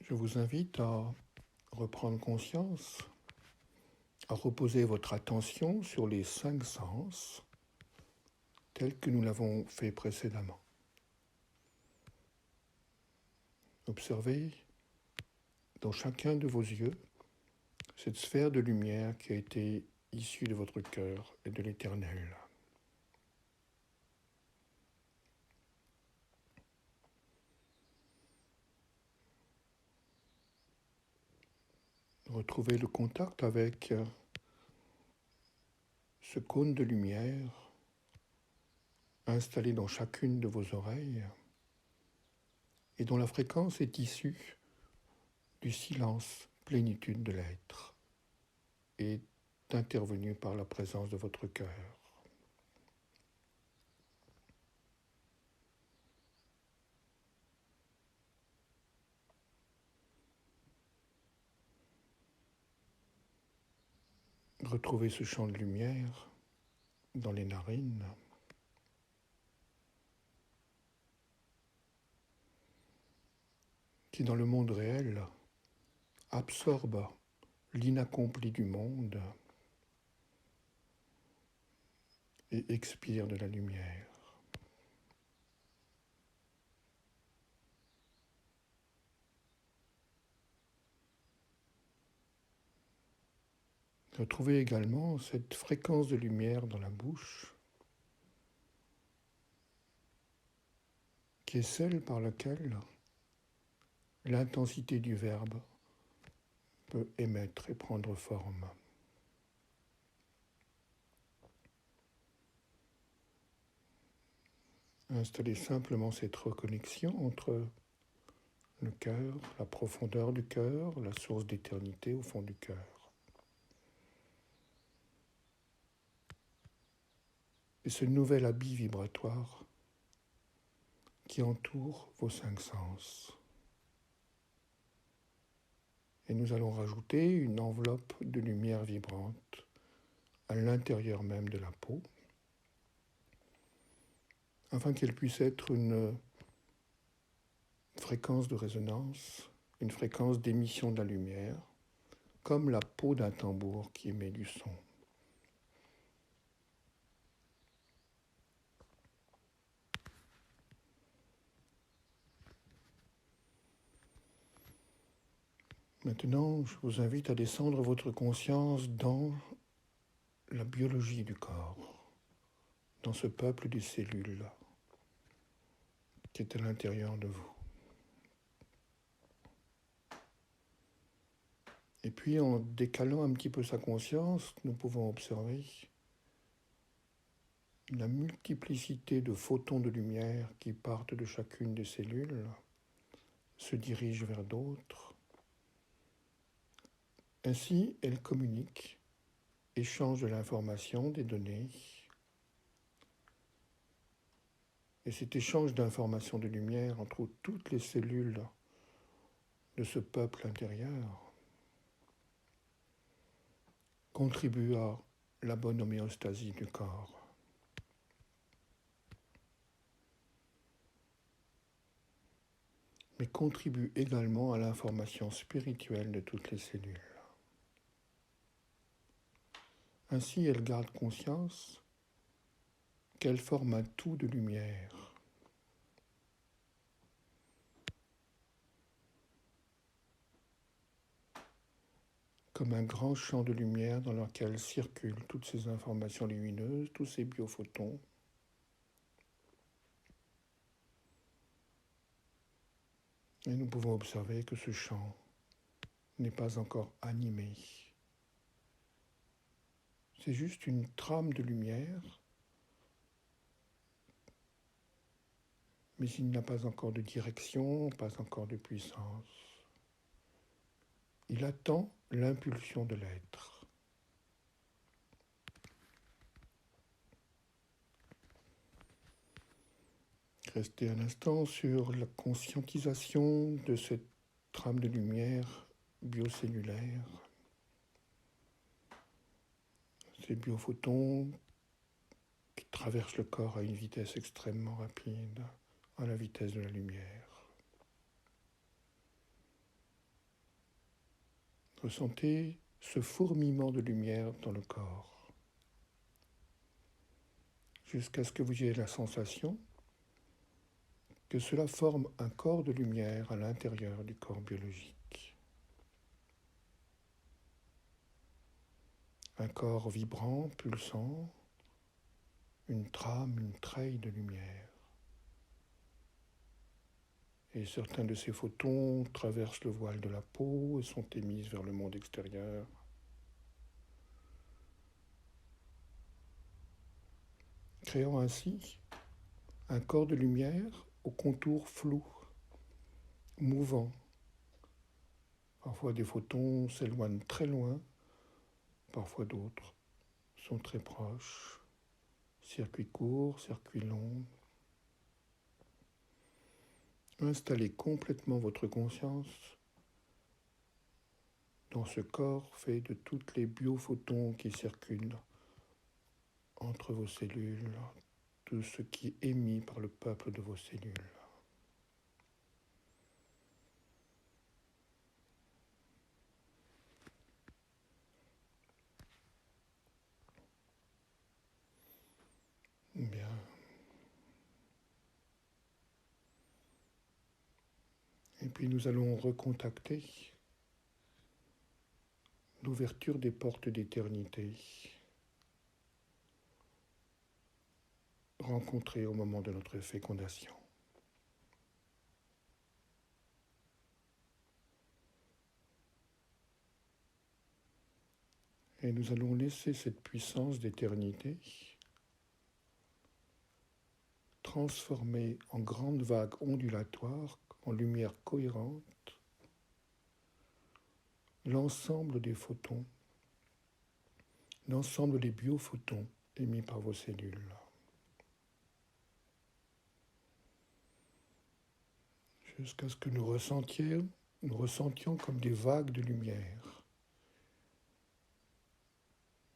Je vous invite à reprendre conscience, à reposer votre attention sur les 5 sens tels que nous l'avons fait précédemment. Observez dans chacun de vos yeux cette sphère de lumière qui a été issue de votre cœur et de l'Éternel. Retrouvez le contact avec ce cône de lumière installé dans chacune de vos oreilles et dont la fréquence est issue du silence, plénitude de l'être, et intervenue par la présence de votre cœur. Retrouvez ce champ de lumière dans les narines, qui dans le monde réel absorbe l'inaccompli du monde et expire de la lumière. Retrouvez également cette fréquence de lumière dans la bouche, qui est celle par laquelle l'intensité du verbe peut émettre et prendre forme. Installez simplement cette reconnexion entre le cœur, la profondeur du cœur, la source d'éternité au fond du cœur. Et ce nouvel habit vibratoire qui entoure vos 5 sens. Et nous allons rajouter une enveloppe de lumière vibrante à l'intérieur même de la peau, afin qu'elle puisse être une fréquence de résonance, une fréquence d'émission de la lumière, comme la peau d'un tambour qui émet du son. Maintenant, je vous invite à descendre votre conscience dans la biologie du corps, dans ce peuple des cellules qui est à l'intérieur de vous. Et puis, en décalant un petit peu sa conscience, nous pouvons observer la multiplicité de photons de lumière qui partent de chacune des cellules, se dirigent vers d'autres. Ainsi, elles communiquent, échangent de l'information, des données. Et cet échange d'informations de lumière entre toutes les cellules de ce peuple intérieur contribue à la bonne homéostasie du corps. Mais contribue également à l'information spirituelle de toutes les cellules. Ainsi, elles gardent conscience qu'elles forment un tout de lumière. Comme un grand champ de lumière dans lequel circulent toutes ces informations lumineuses, tous ces biophotons. Et nous pouvons observer que ce champ n'est pas encore animé. C'est juste une trame de lumière, mais il n'a pas encore de direction, pas encore de puissance. Il attend l'impulsion de l'être. Restez un instant sur la conscientisation de cette trame de lumière biocellulaire. Ces biophotons qui traversent le corps à une vitesse extrêmement rapide, à la vitesse de la lumière. Ressentez ce fourmillement de lumière dans le corps, jusqu'à ce que vous ayez la sensation que cela forme un corps de lumière à l'intérieur du corps biologique. Un corps vibrant, pulsant, une trame, une treille de lumière. Et certains de ces photons traversent le voile de la peau et sont émis vers le monde extérieur. Créant ainsi un corps de lumière aux contours flous, mouvants. Parfois des photons s'éloignent très loin, parfois d'autres sont très proches. Circuits courts, circuits longs. Installez complètement votre conscience dans ce corps fait de toutes les biophotons qui circulent entre vos cellules, tout ce qui est émis par le peuple de vos cellules. Bien. Et puis nous allons recontacter l'ouverture des portes d'éternité, rencontrées au moment de notre fécondation. Et nous allons laisser cette puissance d'éternité transformer en grandes vagues ondulatoires, en lumière cohérente, l'ensemble des photons, l'ensemble des biophotons émis par vos cellules. Jusqu'à ce que nous ressentions comme des vagues de lumière.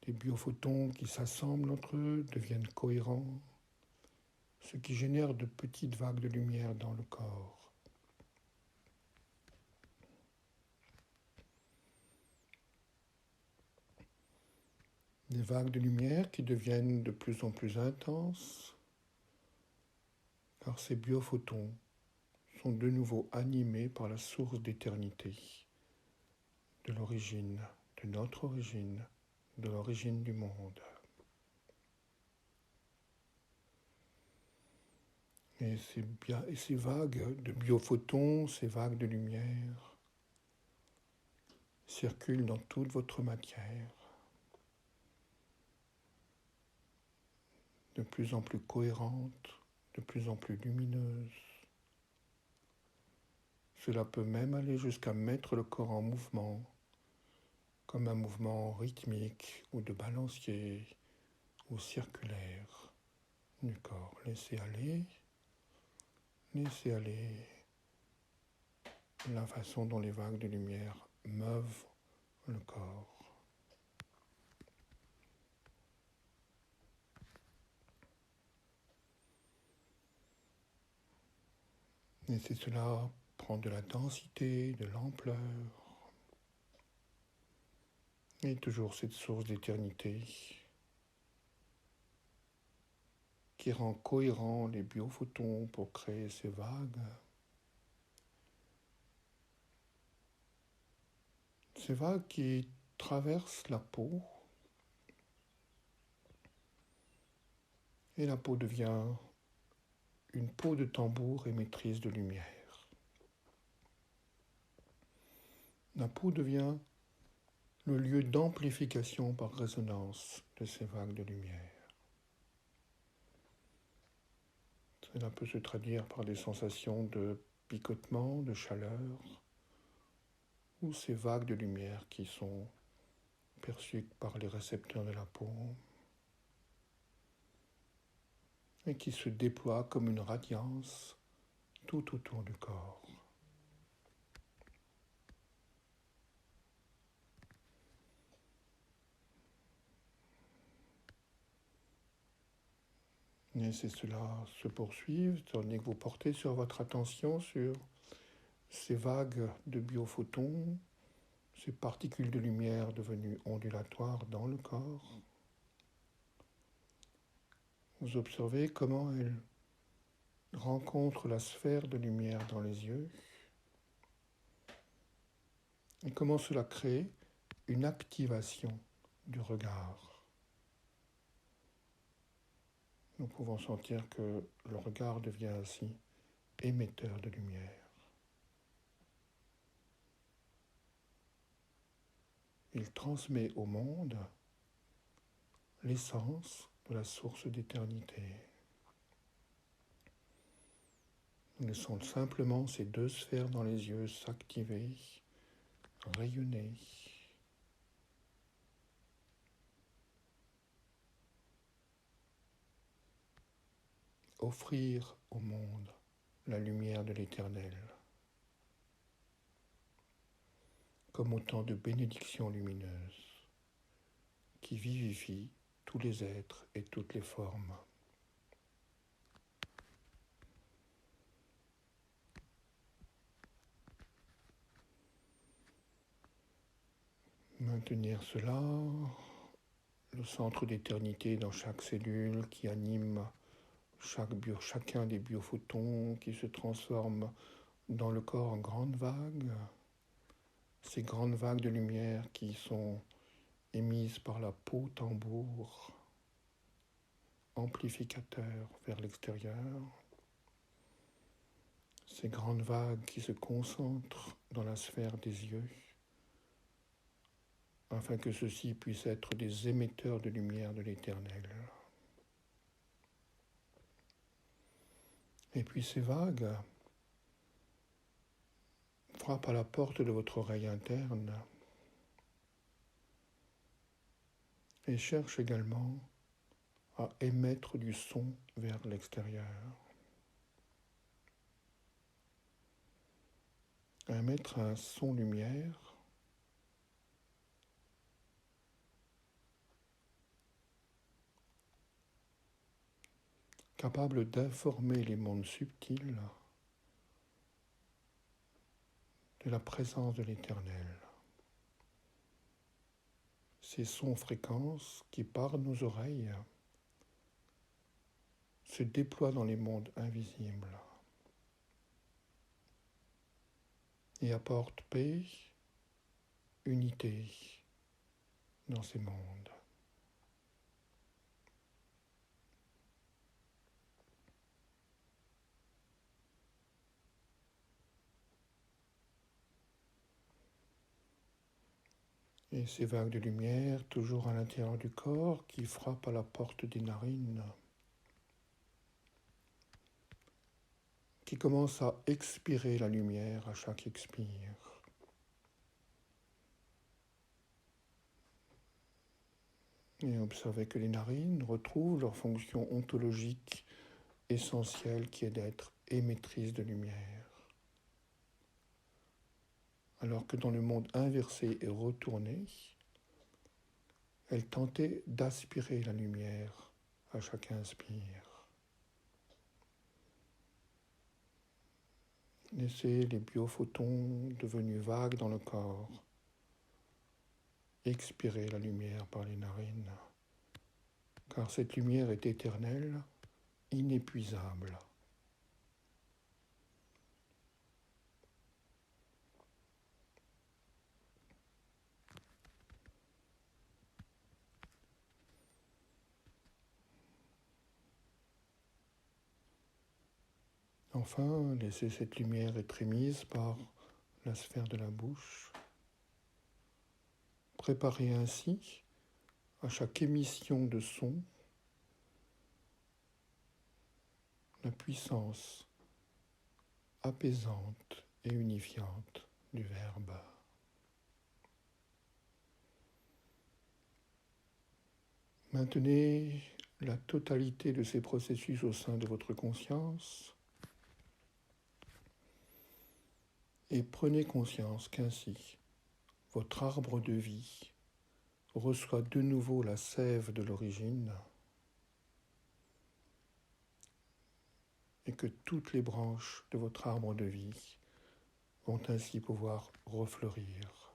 Des biophotons qui s'assemblent entre eux, deviennent cohérents, ce qui génère de petites vagues de lumière dans le corps. Des vagues de lumière qui deviennent de plus en plus intenses, car ces biophotons sont de nouveau animés par la source d'éternité, de l'origine, de notre origine, de l'origine du monde. Et ces vagues de biophotons, ces vagues de lumière, circulent dans toute votre matière, de plus en plus cohérentes, de plus en plus lumineuses. Cela peut même aller jusqu'à mettre le corps en mouvement, comme un mouvement rythmique ou de balancier ou circulaire du corps. Laissez aller la façon dont les vagues de lumière meuvent le corps. Laissez cela prendre de la densité, de l'ampleur. Et toujours cette source d'éternité qui rend cohérent les biophotons pour créer ces vagues. Ces vagues qui traversent la peau. Et la peau devient une peau de tambour émettrice de lumière. La peau devient le lieu d'amplification par résonance de ces vagues de lumière. Cela peut se traduire par des sensations de picotement, de chaleur, ou ces vagues de lumière qui sont perçues par les récepteurs de la peau et qui se déploient comme une radiance tout autour du corps. Laissez cela se poursuivre, tandis que vous portez sur votre attention sur ces vagues de biophotons, ces particules de lumière devenues ondulatoires dans le corps. Vous observez comment elles rencontrent la sphère de lumière dans les yeux et comment cela crée une activation du regard. Nous pouvons sentir que le regard devient ainsi émetteur de lumière. Il transmet au monde l'essence de la source d'éternité. Nous laissons simplement ces deux sphères dans les yeux s'activer, rayonner. Offrir au monde la lumière de l'Éternel, comme autant de bénédictions lumineuses qui vivifient tous les êtres et toutes les formes. Maintenir cela, le centre d'éternité dans chaque cellule qui anime chacun des biophotons qui se transforment dans le corps en grandes vagues, ces grandes vagues de lumière qui sont émises par la peau tambour, amplificateur vers l'extérieur, ces grandes vagues qui se concentrent dans la sphère des yeux, afin que ceux-ci puissent être des émetteurs de lumière de l'Éternel. Et puis ces vagues frappent à la porte de votre oreille interne et cherchent également à émettre du son vers l'extérieur, à émettre un son lumière capable d'informer les mondes subtils de la présence de l'Éternel. Ces sons fréquences qui, par nos oreilles, se déploient dans les mondes invisibles et apportent paix, unité dans ces mondes. Et ces vagues de lumière, toujours à l'intérieur du corps, qui frappent à la porte des narines, qui commencent à expirer la lumière à chaque expire. Et observez que les narines retrouvent leur fonction ontologique essentielle qui est d'être émettrice de lumière. Alors que dans le monde inversé et retourné, elle tentait d'aspirer la lumière à chaque inspire. Laissez les biophotons devenus vagues dans le corps expirer la lumière par les narines, car cette lumière est éternelle, inépuisable. Enfin, laissez cette lumière être émise par la sphère de la bouche. Préparez ainsi, à chaque émission de son, la puissance apaisante et unifiante du Verbe. Maintenez la totalité de ces processus au sein de votre conscience et prenez conscience qu'ainsi, votre arbre de vie reçoit de nouveau la sève de l'origine et que toutes les branches de votre arbre de vie vont ainsi pouvoir refleurir.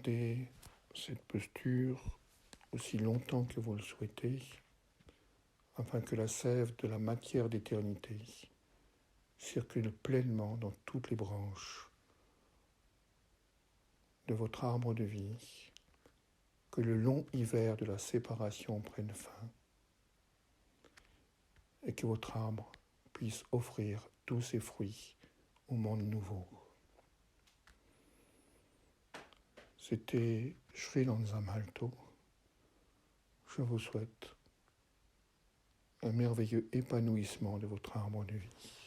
Gardez cette posture aussi longtemps que vous le souhaitez, afin que la sève de la matière d'éternité circule pleinement dans toutes les branches de votre arbre de vie, que le long hiver de la séparation prenne fin et que votre arbre puisse offrir tous ses fruits au monde nouveau. C'était Sri Lanzamalto. Je vous souhaite un merveilleux épanouissement de votre arbre de vie.